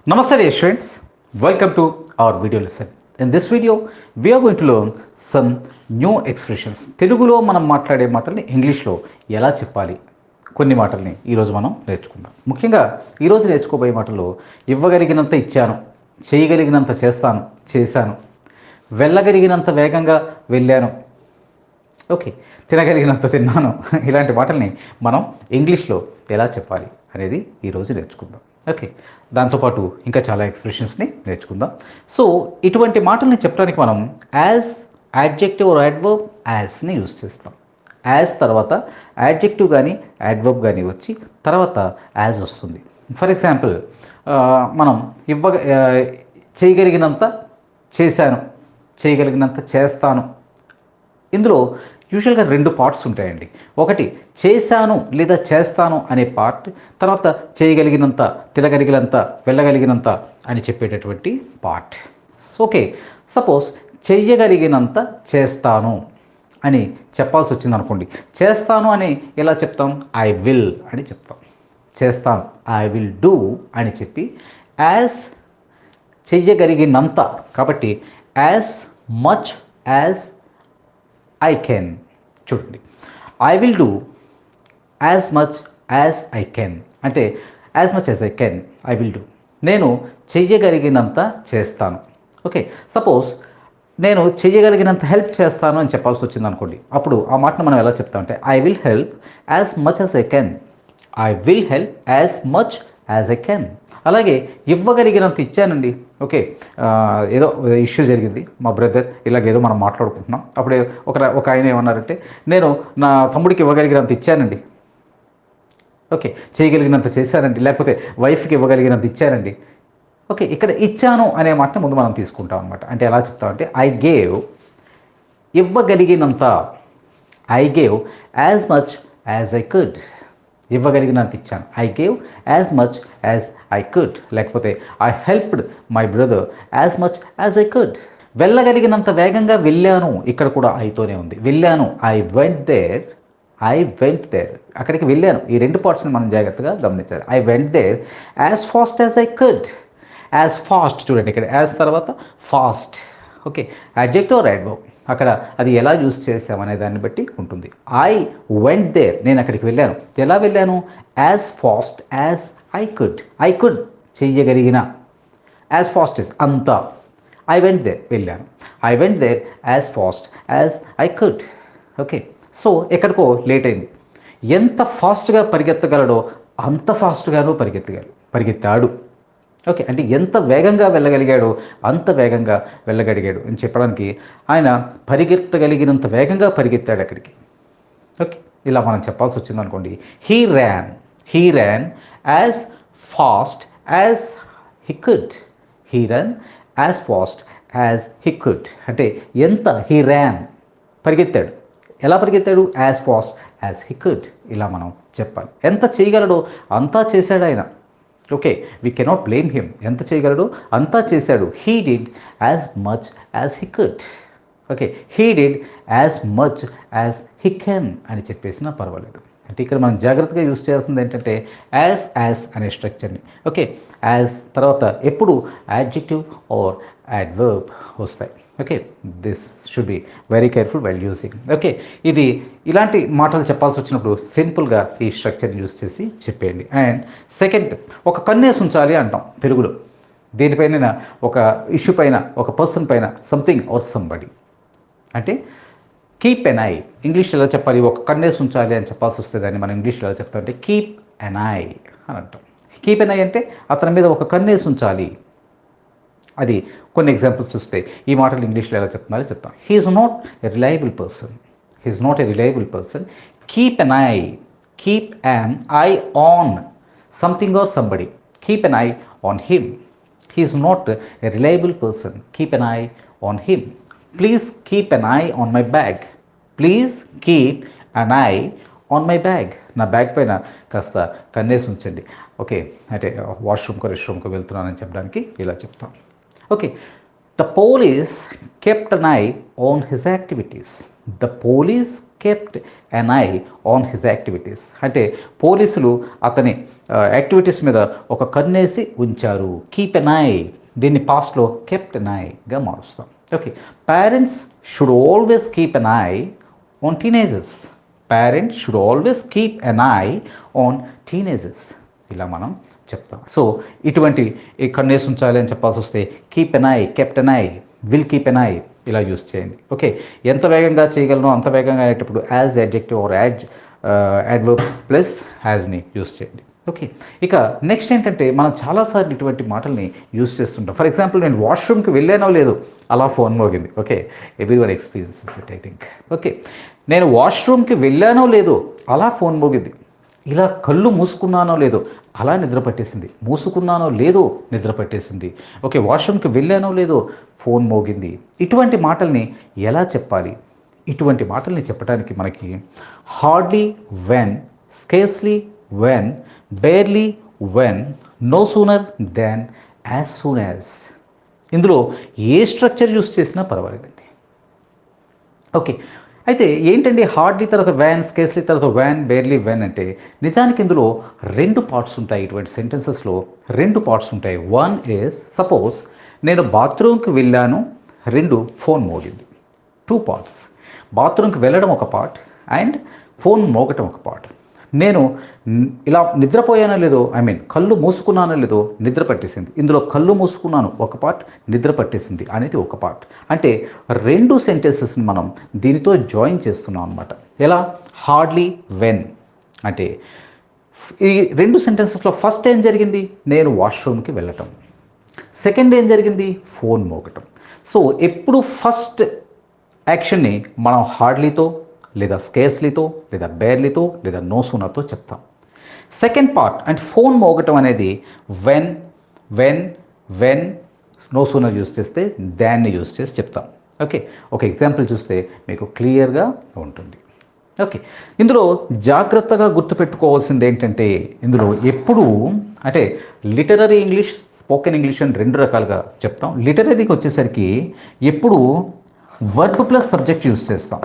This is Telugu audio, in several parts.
Namaste dear students, welcome to our video lesson. In this video, we are going to learn some new expressions. తెలుగులో మనం మాట్లాడే మాటల్ని ఇంగ్లీష్లో ఎలా చెప్పాలి కొన్ని మాటల్ని ఈరోజు మనం నేర్చుకుందాం. ముఖ్యంగా ఈరోజు నేర్చుకోబోయే మాటల్లో ఇవ్వగలిగినంత ఇచ్చాను, చేయగలిగినంత చేస్తాను, చేశాను, వెళ్ళగలిగినంత వేగంగా వెళ్ళాను, ఓకే, తినగలిగినంత తిన్నాను, ఇలాంటి మాటల్ని మనం ఇంగ్లీష్లో ఎలా చెప్పాలి అనేది ఈరోజు నేర్చుకుందాం. ఓకే, దాంతోపాటు ఇంకా చాలా ఎక్స్ప్రెషన్స్ని నేర్చుకుందాం. సో ఇటువంటి మాటల్ని చెప్పడానికి మనం యాజ్, యాడ్జెక్టివ్ ఆర్ యాడ్వర్బ్, యాజ్ని యూజ్ చేస్తాం. యాజ్ తర్వాత యాడ్జెక్టివ్ కానీ యాడ్వర్బ్ కానీ వచ్చి తర్వాత యాజ్ వస్తుంది. ఫర్ ఎగ్జాంపుల్ మనం చేయగలిగినంత చేశాను, చేయగలిగినంత చేస్తాను. ఇందులో యూజువల్గా రెండు పార్ట్స్ ఉంటాయండి. ఒకటి చేశాను లేదా చేస్తాను అనే పార్ట్, తర్వాత చేయగలిగినంత, తినగలిగినంత, వెళ్ళగలిగినంత అని చెప్పేటటువంటి పార్ట్. ఓకే, సపోజ్ చెయ్యగలిగినంత చేస్తాను అని చెప్పాల్సి వచ్చింది అనుకోండి. చేస్తాను అని ఎలా చెప్తాం? ఐ విల్ అని చెప్తాం. చేస్తాను, ఐ విల్ డూ అని చెప్పి యాజ్ చెయ్యగలిగినంత, కాబట్టి as much as I can. చూడండి, I will do as much as I can అంటే as much as I can I will do. నేను చెయ్యగలిగినంత చేస్తాను. ఓకే, సపోజ్ నేను చెయ్యగలిగినంత హెల్ప్ చేస్తాను అని చెప్పాల్సి వచ్చింది అనుకోండి. అప్పుడు ఆ మాటను మనం ఎలా చెప్తామంటే I will help as much as I can. I will help as much as I can. అలాగే ఇవ్వగలిగినంత ఇచ్చానండి. ఓకే, ఏదో ఇష్యూ జరిగింది, మా బ్రదర్ ఇలాగేదో మనం మాట్లాడుకుంటున్నాం. అప్పుడే ఒక ఆయన ఏమన్నారంటే నేను నా తమ్ముడికి ఇవ్వగలిగినంత ఇచ్చానండి. ఓకే, చేయగలిగినంత చేశానండి, లేకపోతే వైఫ్కి ఇవ్వగలిగినంత ఇచ్చానండి. ఓకే, ఇక్కడ ఇచ్చాను అనే మాటని ముందు మనం తీసుకుంటాం అనమాట. అంటే ఎలా చెప్తామంటే ఐ గేవ్ ఇవ్వగలిగినంత, I gave as much as I could. ఇవ్వగలిగినంత ఇచ్చాను, I gave as much as I could. లేకపోతే I helped my brother as much as I could. వెళ్ళగలిగినంత వేగంగా వెళ్ళాను, ఇక్కడ కూడా ఐతోనే ఉంది. వెళ్ళాను, I went there, I went there, అక్కడికి వెళ్ళాను. ఈ రెండు పార్ట్స్ని మనం జాగ్రత్తగా గమనించాలి. I went there as fast as I could. As fast, చూడండి ఇక్కడ యాజ్ తర్వాత fast. Okay, adjective or adverb, అక్కడ అది ఎలా యూజ్ చేసామనే దాన్ని బట్టి ఉంటుంది. ఐ వెంట్ దేర్, నేను అక్కడికి వెళ్ళాను. ఎలా వెళ్ళాను? As fast as I could. I could చెయ్యగలిగిన, యాజ్ ఫాస్ట్ యాజ్ అంతా. ఐ వెంట్ దేర్ వెళ్ళాను. I went there as fast as I could. Okay, so ఎక్కడికో లేట్ అయింది. ఎంత ఫాస్ట్గా పరిగెత్తగలడో అంత ఫాస్ట్గాను పరిగెత్తాడు. ఓకే, అంటే ఎంత వేగంగా వెళ్ళగలిగాడో అంత వేగంగా వెళ్ళగలిగాడు అని చెప్పడానికి ఆయన పరిగెత్తగలిగినంత వేగంగా పరిగెత్తాడు అక్కడికి. ఓకే, ఇలా మనం చెప్పాల్సి వచ్చింది అనుకోండి. He Ryan as fast as he could. He Ryan as fast as he could అంటే ఎంత, హీ ర్యాన్ పరిగెత్తాడు. ఎలా పరిగెత్తాడు? As fast as he could. ఇలా మనం చెప్పాలి. ఎంత చేయగలడో అంతా చేశాడు ఆయన. Okay, we cannot blame him. ఎంత చేయగలడు అంతా చేశాడు. He did as much as he could. Okay, he did as much as he can అని చెప్పేసినా పర్వాలేదు. అంటే ఇక్కడ మనం జాగ్రత్తగా యూజ్ చేయాల్సింది ఏంటంటే యాజ్ అనే స్ట్రక్చర్ని. ఓకే, యాజ్ తర్వాత ఎప్పుడు యాడ్జెక్టివ్ ఆర్ యాడ్వర్బ్ వస్తాయి. Okay, this should be very careful while using. Okay, ఇది ఇలాంటి మాటలు చెప్పాల్సి వచ్చినప్పుడు సింపుల్గా ఈ స్ట్రక్చర్ని యూజ్ చేసి చెప్పేయండి. అండ్ సెకండ్, ఒక కన్నేసి ఉంచాలి అంటాం తెలుగులో. దేనిపైన? ఒక ఇష్యూ పైన, ఒక పర్సన్ పైన, సంథింగ్ ఆర్ సంబడి. అంటే కీప్ ఎన్ ఐ. ఇంగ్లీష్లో ఎలా చెప్పాలి? ఒక కన్నేసి ఉంచాలి అని చెప్పాల్సి వస్తే దాన్ని మనం ఇంగ్లీష్లో ఎలా చెప్తాం అంటే కీప్ ఎన్ ఐ అని అంటాం. కీప్ ఎన్ ఐ అంటే అతని మీద ఒక కన్నేసి ఉంచాలి. అది కొన్ని ఎగ్జాంపుల్స్ చూస్తే ఈ మాటలు ఇంగ్లీష్లో ఎలా చెప్తున్నారో చెప్తాం. He is not a reliable person. He is not a reliable person. Keep an I. Keep an I on something or somebody. Keep an eye on him. He is not a reliable person. Keep an eye on him. Please keep an eye on my bag. Please keep an eye on my bag. నా బ్యాగ్ పైన కాస్త కన్నేసి ఉంచండి. ఓకే, అంటే వాష్రూమ్కో రెస్ట్రూమ్కో వెళ్తున్నానని చెప్పడానికి ఇలా చెప్తాం. Okay, the police kept an eye on his activities. The police kept an eye on his activities. అంటే పోలీసులు అతని యాక్టివిటీస్ మీద ఒక కన్నేసి ఉంచారు. కీప్ ఎన్ ఐ, దీన్ని పాస్ట్లో కెప్ట్ ఎన్ ఐగా మారుస్తాం. Okay, parents should always keep an eye on teenagers. Parents should always keep an eye on teenagers, ఇలా మనం చెప్తాం. సో ఇటువంటి ఈ కన్నేసి ఉంచాలి అని చెప్పాల్సి వస్తే keep an eye, kept an eye, will keep an eye ఇలా యూస్ చేయండి. ఓకే, ఎంత వేగంగా చేయగలనో అంత వేగంగా అయ్యేటప్పుడు as adjective or adverb plus యాజ్ని యూస్ చేయండి. ఓకే, ఇక నెక్స్ట్ ఏంటంటే మనం చాలాసార్లు ఇటువంటి మాటల్ని యూస్ చేస్తుంటాం. ఫర్ ఎగ్జాంపుల్, నేను వాష్రూమ్కి వెళ్ళానో లేదు అలా ఫోన్ మోగింది. Okay, every one experiences it I think. Okay, నేను వాష్రూమ్కి వెళ్ళానో లేదో అలా ఫోన్ మోగింది. ఇలా కళ్ళు మూసుకున్నానో లేదో అలా నిద్ర పట్టేసింది. మూసుకున్నానో లేదో నిద్ర పట్టేసింది. ఓకే, వాష్రూమ్కి వెళ్ళానో లేదో ఫోన్ మోగింది. ఇటువంటి మాటల్ని ఎలా చెప్పాలి? ఇటువంటి మాటల్ని చెప్పడానికి మనకి hardly when, scarcely when, barely when, no sooner then, as soon as. ఇందులో ఏ స్ట్రక్చర్ యూస్ చేసినా పర్వాలేదండి. ఓకే, అయితే ఏంటండి హార్డ్లీ తర్వాత వ్యాన్, స్కేర్స్లీ తర్వాత వ్యాన్, బేర్లీ వెన్ అంటే నిజానికి ఇందులో రెండు పార్ట్స్ ఉంటాయి. ఇటువంటి సెంటెన్సెస్లో రెండు పార్ట్స్ ఉంటాయి. వన్ ఈజ్ సపోజ్ నేను బాత్రూమ్కి వెళ్ళాను, రెండు ఫోన్ మోగింది. టూ పార్ట్స్, బాత్రూమ్కి వెళ్ళడం ఒక పార్ట్ అండ్ ఫోన్ మోగటం ఒక పార్ట్. నేను ఇలా నిద్రపోయానో లేదో, ఐ మీన్ కళ్ళు మూసుకున్నానో లేదో నిద్ర పట్టేసింది. ఇందులో కళ్ళు మూసుకున్నాను ఒక పార్ట్, నిద్ర పట్టేసింది అనేది ఒక పార్ట్. అంటే రెండు సెంటెన్సెస్ని మనం దీనితో జాయిన్ చేస్తున్నాం అనమాట. ఎలా? హార్డ్లీ వెన్ అంటే ఈ రెండు సెంటెన్సెస్లో ఫస్ట్ ఏం జరిగింది? నేను వాష్రూమ్కి వెళ్ళటం. సెకండ్ ఏం జరిగింది? ఫోన్ మోగటం. సో ఎప్పుడు ఫస్ట్ యాక్షన్ని మనం హార్డ్లీతో లేదా స్కేర్స్లీతో లేదా బేర్లీతో లేదా నో సూనర్తో చెప్తాం. సెకండ్ పార్ట్ అంటే ఫోన్ మోగటం అనేది when when when no sooner use చేస్తే దాన్ని యూస్ చేసి చెప్తాం. ఓకే, ఒక ఎగ్జాంపుల్ చూస్తే మీకు క్లియర్గా ఉంటుంది. ఓకే, ఇందులో జాగ్రత్తగా గుర్తుపెట్టుకోవాల్సింది ఏంటంటే ఇందులో ఎప్పుడు అంటే లిటరరీ ఇంగ్లీష్, స్పోకెన్ ఇంగ్లీష్ అని రెండు రకాలుగా చెప్తాం. లిటరరీకి వచ్చేసరికి ఎప్పుడు వర్బ్ ప్లస్ సబ్జెక్ట్ యూస్ చేస్తాం.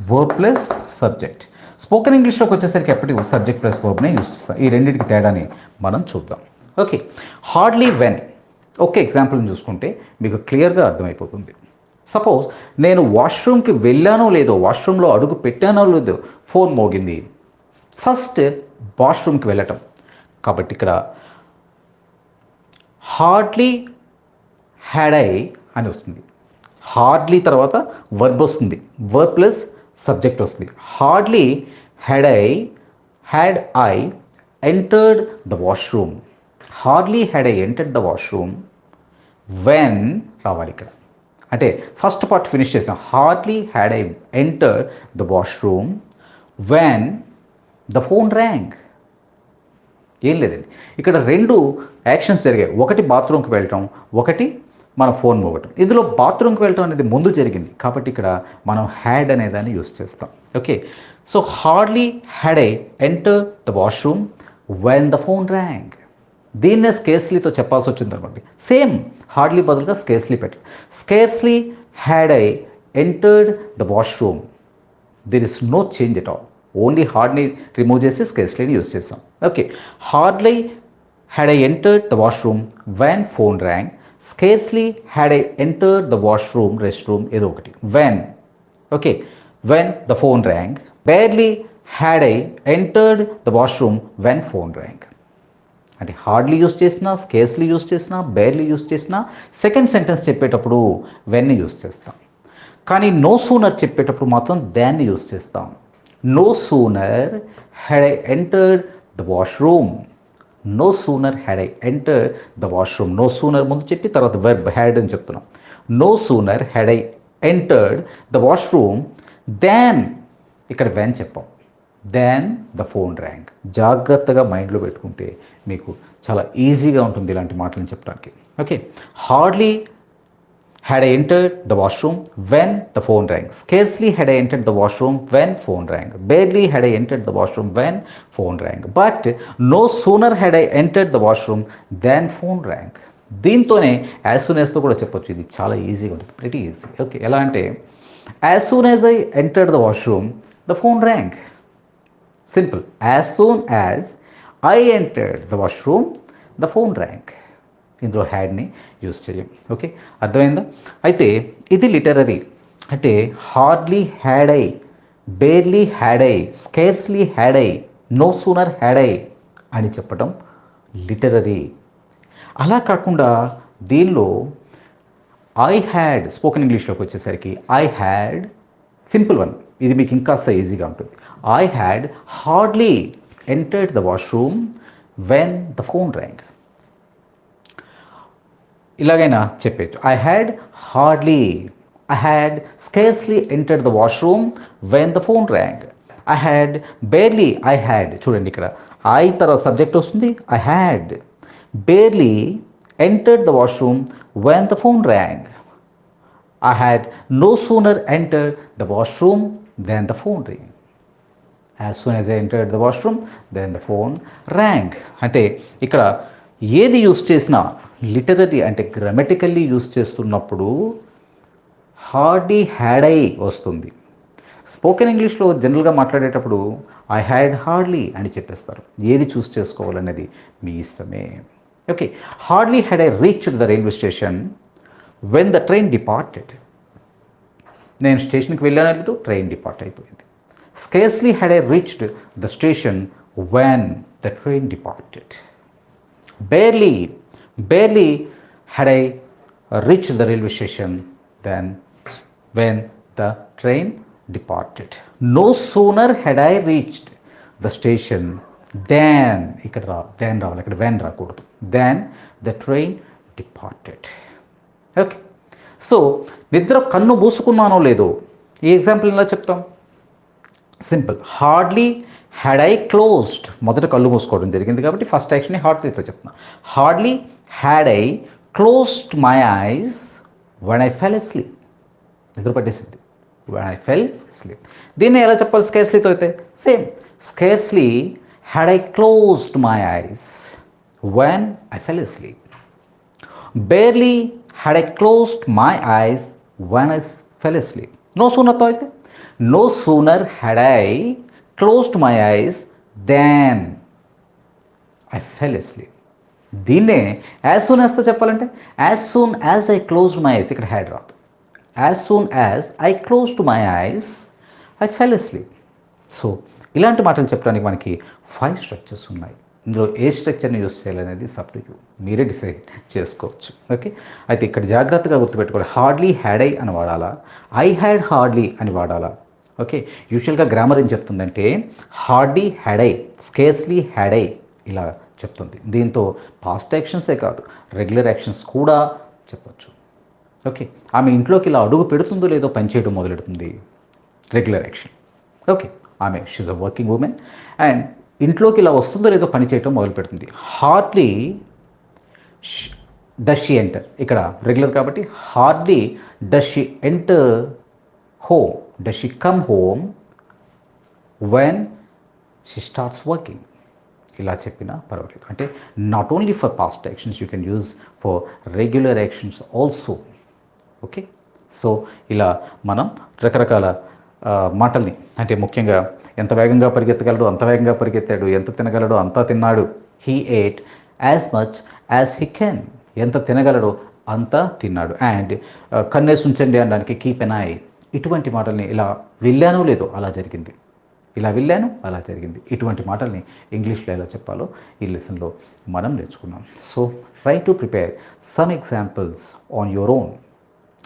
Verb plus subject. స్పోకెన్ ఇంగ్లీష్లోకి వచ్చేసరికి ఎప్పటికీ సబ్జెక్ట్ ప్లస్ వర్బ్నే యూస్ చేస్తాం. ఈ రెండింటికి తేడాని మనం చూద్దాం. ఓకే, హార్డ్లీ వెన్ ఒకే ఎగ్జాంపుల్ని చూసుకుంటే మీకు క్లియర్గా అర్థమైపోతుంది. సపోజ్ నేను వాష్రూమ్కి వెళ్ళానో లేదో, వాష్రూమ్లో అడుగు పెట్టానో లేదో ఫోన్ మోగింది. ఫస్ట్ వాష్రూమ్కి వెళ్ళటం కాబట్టి ఇక్కడ హార్డ్లీ హ్యాడ్ ఐ అని వస్తుంది. హార్డ్లీ తర్వాత వర్బ్ వస్తుంది, వర్బ్ ప్లస్ సబ్జెక్ట్ వస్తుంది. Hardly had I entered the washroom. Hardly had I entered the washroom when రావాలి ఇక్కడ. అంటే ఫస్ట్ పార్ట్ ఫినిష్ చేసాం. Hardly had I enter the washroom when the phone rang. ఏం లేదండి, ఇక్కడ రెండు యాక్షన్స్ జరిగాయి. ఒకటి బాత్రూమ్కి వెళ్ళటం, ఒకటి మన ఫోన్ మోగటం. ఇందులో బాత్రూమ్కి వెళ్ళటం అనేది ముందు జరిగింది కాబట్టి ఇక్కడ మనం హ్యాడ్ అనే దాన్ని యూస్ చేస్తాం. Okay, so hardly had I enter the washroom when the phone rang. దీన్నే స్కేర్స్లీతో చెప్పాల్సి వచ్చింది అనుకోండి. సేమ్ హార్డ్లీ బదులుగా స్కేర్స్లీ పెట్టండి. Scarcely had I entered the washroom. There is no change at all. Only హార్డ్ని రిమూవ్ చేసి స్కేర్స్లీని యూస్ చేస్తాం. Okay, hardly had I entered the washroom when phone rang. Scarcely had I entered the washroom, restroom ఏదో ఒకటి, when. Okay, when the phone rang. Barely had I entered the washroom when phone rang. అంటే హార్డ్లీ యూస్ చేసినా, స్కేర్స్లీ యూస్ చేసినా, బేర్లీ యూస్ చేసినా సెకండ్ సెంటెన్స్ చెప్పేటప్పుడు వెన్ని యూస్ చేస్తాం. కానీ నో సూనర్ చెప్పేటప్పుడు మాత్రం దాన్ని యూస్ చేస్తాం. No sooner had I entered the washroom. No sooner had I entered the washroom. No sooner ముందు చెప్పి తర్వాత వెర్బ్ హ్యాడ్ అని చెప్తున్నాం. No sooner had I entered the washroom then, ఇక్కడ వెన్ చెప్పాం, దెన్ ద ఫోన్ ర్యాంగ్. జాగ్రత్తగా మైండ్లో పెట్టుకుంటే మీకు చాలా ఈజీగా ఉంటుంది ఇలాంటి మాటలను చెప్పడానికి. Okay, hardly had I entered the washroom when the phone rang. Scarcely had I entered the washroom when phone rang. Barely had I entered the washroom when phone rang. But no sooner had I entered the washroom then phone rang. దీంతోనే యాజ్ సూన్ యాజ్తో కూడా చెప్పొచ్చు. ఇది చాలా ఈజీగా ఉంటుంది, ప్రిటీ ఈజీ. ఓకే, ఎలా అంటే As soon as I entered the washroom, the phone rang. Simple. As soon as I entered the washroom, the phone rang. ఇందులో హ్యాడ్ని యూస్ చేయం. ఓకే, అర్థమైందా? అయితే ఇది లిటరరీ. అంటే hardly had I, barely had I, scarcely had I, no sooner had I అని చెప్పడం లిటరరీ. అలా కాకుండా దీనిలో ఐ హ్యాడ్ స్పోకెన్ ఇంగ్లీష్లోకి వచ్చేసరికి ఐ హ్యాడ్ సింపుల్ వన్, ఇది మీకు ఇంకాస్త ఈజీగా ఉంటుంది. I had hardly entered the washroom when the phone rang. ఇలాగైనా చెప్పచ్చు. I had hardly, I had scarcely entered the washroom when the phone rang. I had barely, I had చూడండి ఇక్కడ ఐ తర్వాత సబ్జెక్ట్ వస్తుంది. I had barely entered the washroom when the phone rang. I had no sooner entered the washroom than the phone rang. As soon as I entered the washroom, then the phone rang. అంటే ఇక్కడ ఏది యూస్ చేసినా లిటరరీ అంటే గ్రామటికల్లీ యూస్ చేస్తున్నప్పుడు హార్డీ హ్యాడ్ ఐ వస్తుంది. స్పోకెన్ ఇంగ్లీష్లో జనరల్గా మాట్లాడేటప్పుడు ఐ హ్యాడ్ హార్డ్లీ అని చెప్పేస్తారు. ఏది చూస్ చేసుకోవాలనేది మీ ఇష్టమే. Okay, hardly had I reached the railway station when the train departed. నేను స్టేషన్కి వెళ్ళాను, ట్రైన్ డిపార్ట్ అయిపోయింది. Scarcely had I reached the station when the train departed. Barely had I reached the railway station then when the train departed. No sooner had I reached the station then, ఇక్కడ దెన్ రావాలి, ఇక్కడ వెన్ రాకూడదు. Then the train departed. Okay, so నిద్ర కన్ను మూసుకున్నానో లేదో ఈ ఎగ్జాంపుల్ ఎలా చెప్తాం? Simple. Hardly had I closed, మొదట కళ్ళు మూసుకోవడం జరిగింది కాబట్టి ఫస్ట్ యాక్షన్ని హార్డ్లీతో చెప్తున్నా. Hardly had I closed my eyes when I fell asleep. నిద్ర పట్టేసింది వెన్ ఐ ఫెల్ అస్లీప్. దీన్ని ఎలా చెప్పాలి స్కేర్స్లీతో అయితే? Same. Scarcely had I closed my eyes when I fell asleep. Barely had I closed my eyes when I fell asleep. No sooner thought, no sooner had I closed my eyes than I fell asleep. దీన్నే యాజ్ సూన్ యాజ్తో చెప్పాలంటే as soon as I closed my eyes, ఇక్కడ హ్యాడ్ రాదు. As soon as I closed my eyes I fell asleep. So ఇలాంటి మాటలు చెప్పడానికి మనకి 5 స్ట్రక్చర్స్ ఉన్నాయి. ఇందులో ఏ స్ట్రక్చర్ని యూస్ చేయాలనేది సబ్ టు యూ, మీరే డిసైడ్ చేసుకోవచ్చు. ఓకే, అయితే ఇక్కడ జాగ్రత్తగా గుర్తుపెట్టుకోవాలి. హార్డ్లీ హ్యాడ్ ఐ అని వాడాలా, ఐ హ్యాడ్ హార్డ్లీ అని వాడాలా? ఓకే, యూజువల్గా గ్రామర్ ఏం చెప్తుందంటే hardly had I, scarcely had I ఇలా చెప్తుంది. దీంతో పాస్ట్ యాక్షన్సే కాదు రెగ్యులర్ యాక్షన్స్ కూడా చెప్పచ్చు. ఓకే, ఆమె ఇంట్లోకి ఇలా అడుగు పెడుతుందో లేదో పనిచేయడం మొదలెడుతుంది, రెగ్యులర్ యాక్షన్. ఓకే, ఆమె she's a working women and ఇంట్లోకి ఇలా వస్తుందో లేదో పని చేయటం మొదలు పెడుతుంది. హార్డ్లీ డస్ షీ ఎంటర్, ఇక్కడ రెగ్యులర్ కాబట్టి hardly does she enter home, does she come home when she starts working. ఇలా చెప్పినా పర్వాలేదు. అంటే not only for past actions, you can use for regular actions also. Okay, so ఇలా మనం రకరకాల మాటల్ని, అంటే ముఖ్యంగా ఎంత వేగంగా పరిగెత్తగలడు అంత వేగంగా పరిగెత్తాడు, ఎంత తినగలడో అంతా తిన్నాడు. He ate as much as he can, ఎంత తినగలడో అంతా తిన్నాడు. అండ్ కన్నేసి ఉంచండి అనడానికి కీప్ ఎన్ ఐ. ఇటువంటి మాటల్ని ఇలా వెళ్ళానో లేదో అలా జరిగింది, ఇలా వెళ్ళాను అలా జరిగింది, ఇటువంటి మాటల్ని ఇంగ్లీష్లో ఎలా చెప్పాలో ఈ లెసన్లో మనం నేర్చుకున్నాం. So try to prepare some examples on your own.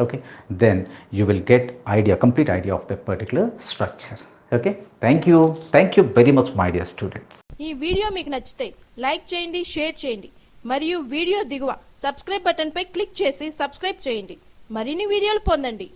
Okay, then you will get complete idea of the particular structure. Okay, thank you very much my dear students. ఈ వీడియో మీకు నచ్చితే లైక్ చేయండి, షేర్ చేయండి మరియు వీడియో దిగువ సబ్స్క్రైబ్ బటన్ పై క్లిక్ చేసి సబ్స్క్రైబ్ చేయండి. మరిన్ని వీడియోలు పొందండి.